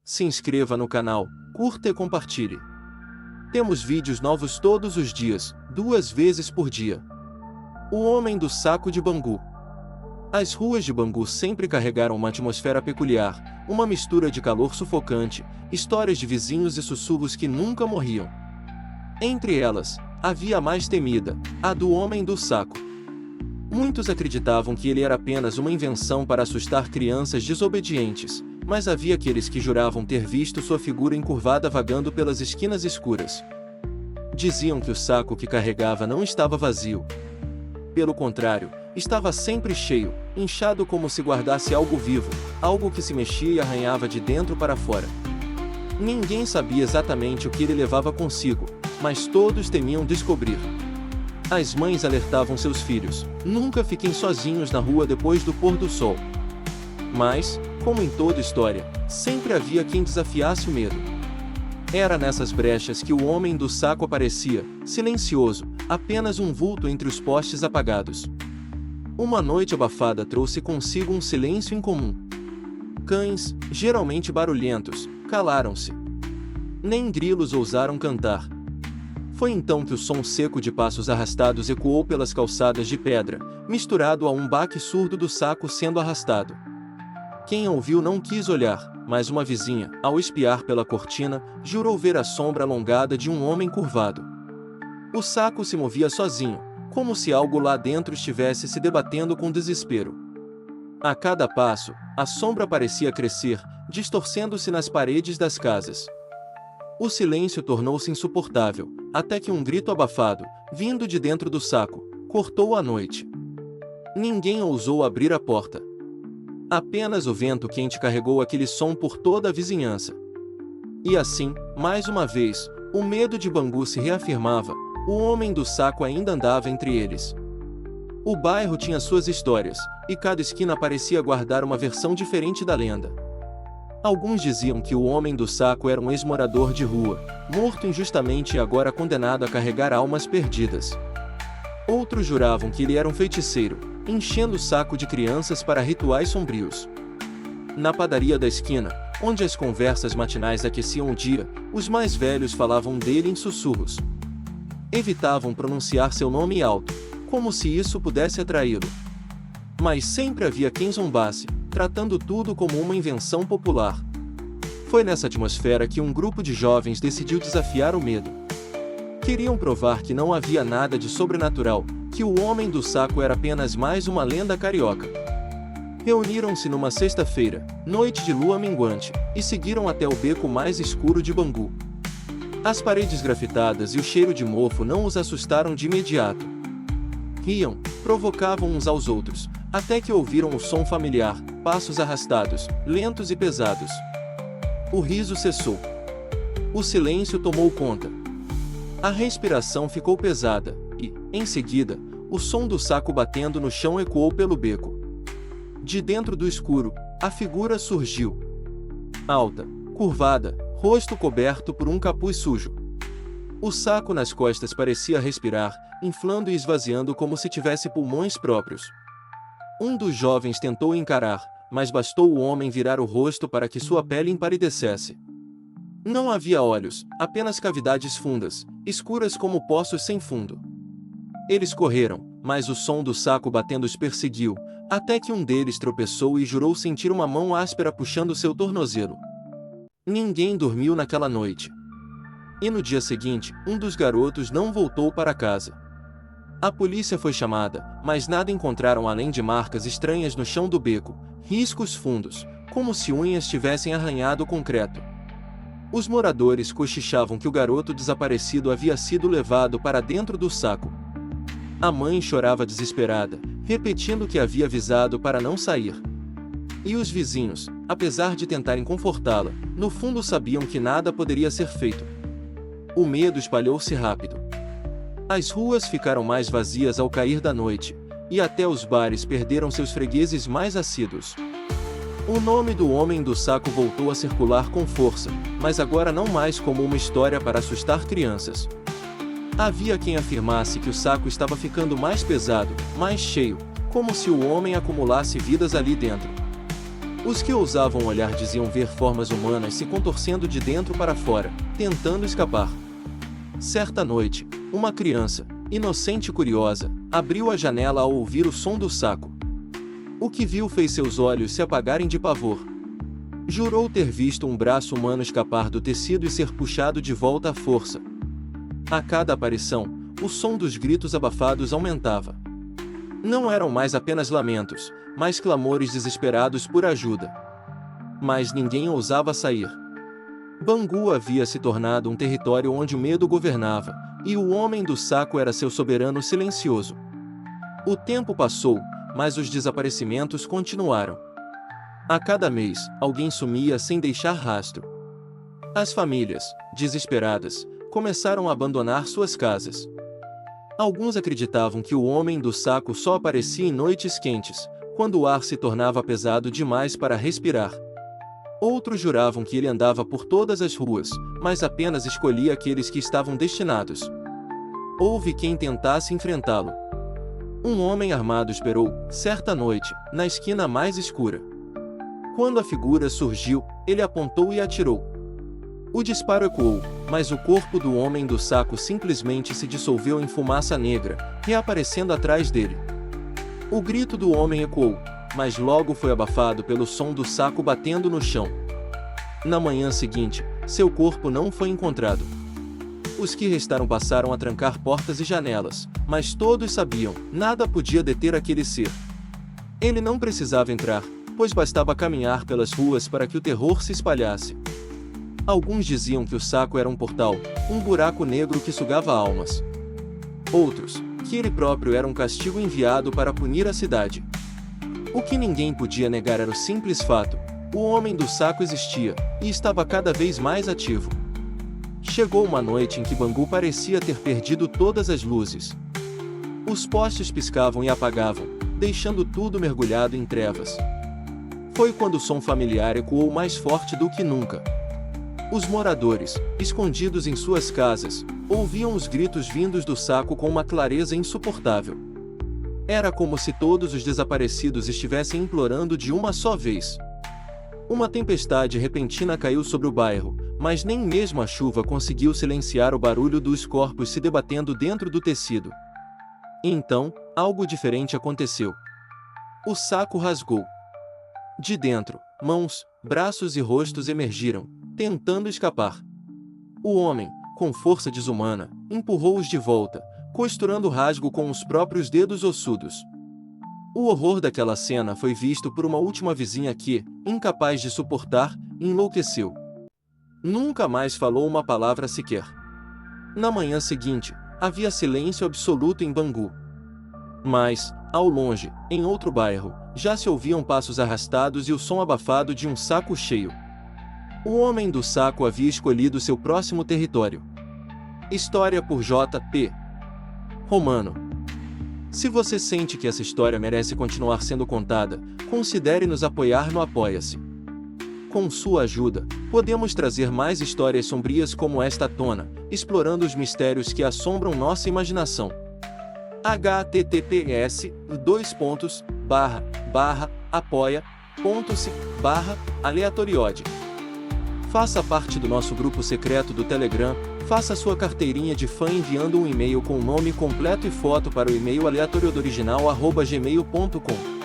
se inscreva no canal, curta e compartilhe. Temos vídeos novos todos os dias, 2 vezes por dia. O Homem do Saco de Bangu. As ruas de Bangu sempre carregaram uma atmosfera peculiar, uma mistura de calor sufocante, histórias de vizinhos e sussurros que nunca morriam. Entre elas, havia a mais temida, a do Homem do Saco. Muitos acreditavam que ele era apenas uma invenção para assustar crianças desobedientes, mas havia aqueles que juravam ter visto sua figura encurvada vagando pelas esquinas escuras. Diziam que o saco que carregava não estava vazio. Pelo contrário, estava sempre cheio, inchado como se guardasse algo vivo, algo que se mexia e arranhava de dentro para fora. Ninguém sabia exatamente o que ele levava consigo, mas todos temiam descobrir. As mães alertavam seus filhos: nunca fiquem sozinhos na rua depois do pôr do sol. Mas, como em toda história, sempre havia quem desafiasse o medo. Era nessas brechas que o Homem do Saco aparecia, silencioso, apenas um vulto entre os postes apagados. Uma noite abafada trouxe consigo um silêncio incomum. Cães, geralmente barulhentos, calaram-se. Nem grilos ousaram cantar. Foi então que o som seco de passos arrastados ecoou pelas calçadas de pedra, misturado a um baque surdo do saco sendo arrastado. Quem ouviu não quis olhar, mas uma vizinha, ao espiar pela cortina, jurou ver a sombra alongada de um homem curvado. O saco se movia sozinho, como se algo lá dentro estivesse se debatendo com desespero. A cada passo, a sombra parecia crescer, distorcendo-se nas paredes das casas. O silêncio tornou-se insuportável, até que um grito abafado, vindo de dentro do saco, cortou a noite. Ninguém ousou abrir a porta. Apenas o vento quente carregou aquele som por toda a vizinhança. E assim, mais uma vez, o medo de Bangu se reafirmava, o Homem do Saco ainda andava entre eles. O bairro tinha suas histórias, e cada esquina parecia guardar uma versão diferente da lenda. Alguns diziam que o Homem do Saco era um ex-morador de rua, morto injustamente e agora condenado a carregar almas perdidas. Outros juravam que ele era um feiticeiro, enchendo o saco de crianças para rituais sombrios. Na padaria da esquina, onde as conversas matinais aqueciam o dia, os mais velhos falavam dele em sussurros. Evitavam pronunciar seu nome alto, como se isso pudesse atraí-lo. Mas sempre havia quem zombasse, tratando tudo como uma invenção popular. Foi nessa atmosfera que um grupo de jovens decidiu desafiar o medo. Queriam provar que não havia nada de sobrenatural, que o Homem do Saco era apenas mais uma lenda carioca. Reuniram-se numa sexta-feira, noite de lua minguante, e seguiram até o beco mais escuro de Bangu. As paredes grafitadas e o cheiro de mofo não os assustaram de imediato. Riam, provocavam uns aos outros, até que ouviram o som familiar, passos arrastados, lentos e pesados. O riso cessou. O silêncio tomou conta. A respiração ficou pesada, e, em seguida, o som do saco batendo no chão ecoou pelo beco. De dentro do escuro, a figura surgiu. Alta, curvada, rosto coberto por um capuz sujo. O saco nas costas parecia respirar, inflando e esvaziando como se tivesse pulmões próprios. Um dos jovens tentou encarar, mas bastou o homem virar o rosto para que sua pele empalidecesse. Não havia olhos, apenas cavidades fundas, escuras como poços sem fundo. Eles correram, mas o som do saco batendo os perseguiu, até que um deles tropeçou e jurou sentir uma mão áspera puxando seu tornozelo. Ninguém dormiu naquela noite. E no dia seguinte, um dos garotos não voltou para casa. A polícia foi chamada, mas nada encontraram além de marcas estranhas no chão do beco, riscos fundos, como se unhas tivessem arranhado o concreto. Os moradores cochichavam que o garoto desaparecido havia sido levado para dentro do saco. A mãe chorava desesperada, repetindo que havia avisado para não sair. E os vizinhos, apesar de tentarem confortá-la, no fundo sabiam que nada poderia ser feito. O medo espalhou-se rápido. As ruas ficaram mais vazias ao cair da noite, e até os bares perderam seus fregueses mais assíduos. O nome do Homem do Saco voltou a circular com força, mas agora não mais como uma história para assustar crianças. Havia quem afirmasse que o saco estava ficando mais pesado, mais cheio, como se o homem acumulasse vidas ali dentro. Os que ousavam olhar diziam ver formas humanas se contorcendo de dentro para fora, tentando escapar. Certa noite, uma criança, inocente e curiosa, abriu a janela ao ouvir o som do saco. O que viu fez seus olhos se apagarem de pavor. Jurou ter visto um braço humano escapar do tecido e ser puxado de volta à força. A cada aparição, o som dos gritos abafados aumentava. Não eram mais apenas lamentos, mas clamores desesperados por ajuda. Mas ninguém ousava sair. Bangu havia se tornado um território onde o medo governava, e o homem do saco era seu soberano silencioso. O tempo passou, mas os desaparecimentos continuaram. A cada mês, alguém sumia sem deixar rastro. As famílias, desesperadas, começaram a abandonar suas casas. Alguns acreditavam que o homem do saco só aparecia em noites quentes, quando o ar se tornava pesado demais para respirar. Outros juravam que ele andava por todas as ruas, mas apenas escolhia aqueles que estavam destinados. Houve quem tentasse enfrentá-lo. Um homem armado esperou, certa noite, na esquina mais escura. Quando a figura surgiu, ele apontou e atirou. O disparo ecoou, mas o corpo do homem do saco simplesmente se dissolveu em fumaça negra, reaparecendo atrás dele. O grito do homem ecoou, mas logo foi abafado pelo som do saco batendo no chão. Na manhã seguinte, seu corpo não foi encontrado. Os que restaram passaram a trancar portas e janelas, mas todos sabiam, nada podia deter aquele ser. Ele não precisava entrar, pois bastava caminhar pelas ruas para que o terror se espalhasse. Alguns diziam que o saco era um portal, um buraco negro que sugava almas. Outros, que ele próprio era um castigo enviado para punir a cidade. O que ninguém podia negar era o simples fato: o homem do saco existia, e estava cada vez mais ativo. Chegou uma noite em que Bangu parecia ter perdido todas as luzes. Os postes piscavam e apagavam, deixando tudo mergulhado em trevas. Foi quando o som familiar ecoou mais forte do que nunca. Os moradores, escondidos em suas casas, ouviam os gritos vindos do saco com uma clareza insuportável. Era como se todos os desaparecidos estivessem implorando de uma só vez. Uma tempestade repentina caiu sobre o bairro, mas nem mesmo a chuva conseguiu silenciar o barulho dos corpos se debatendo dentro do tecido. Então, algo diferente aconteceu. O saco rasgou. De dentro, mãos, braços e rostos emergiram, tentando escapar. O homem, com força desumana, empurrou-os de volta, costurando o rasgo com os próprios dedos ossudos. O horror daquela cena foi visto por uma última vizinha que, incapaz de suportar, enlouqueceu. Nunca mais falou uma palavra sequer. Na manhã seguinte, havia silêncio absoluto em Bangu. Mas, ao longe, em outro bairro, já se ouviam passos arrastados e o som abafado de um saco cheio. O homem do saco havia escolhido seu próximo território. História por J.P. Romano. Se você sente que essa história merece continuar sendo contada, considere nos apoiar no Apoia-se. Com sua ajuda, podemos trazer mais histórias sombrias como esta à tona, explorando os mistérios que assombram nossa imaginação. https://apoia.se/aleatoriode. Faça parte do nosso grupo secreto do Telegram, faça sua carteirinha de fã enviando um e-mail com o nome completo e foto para o e-mail aleatoriodoriginal@gmail.com.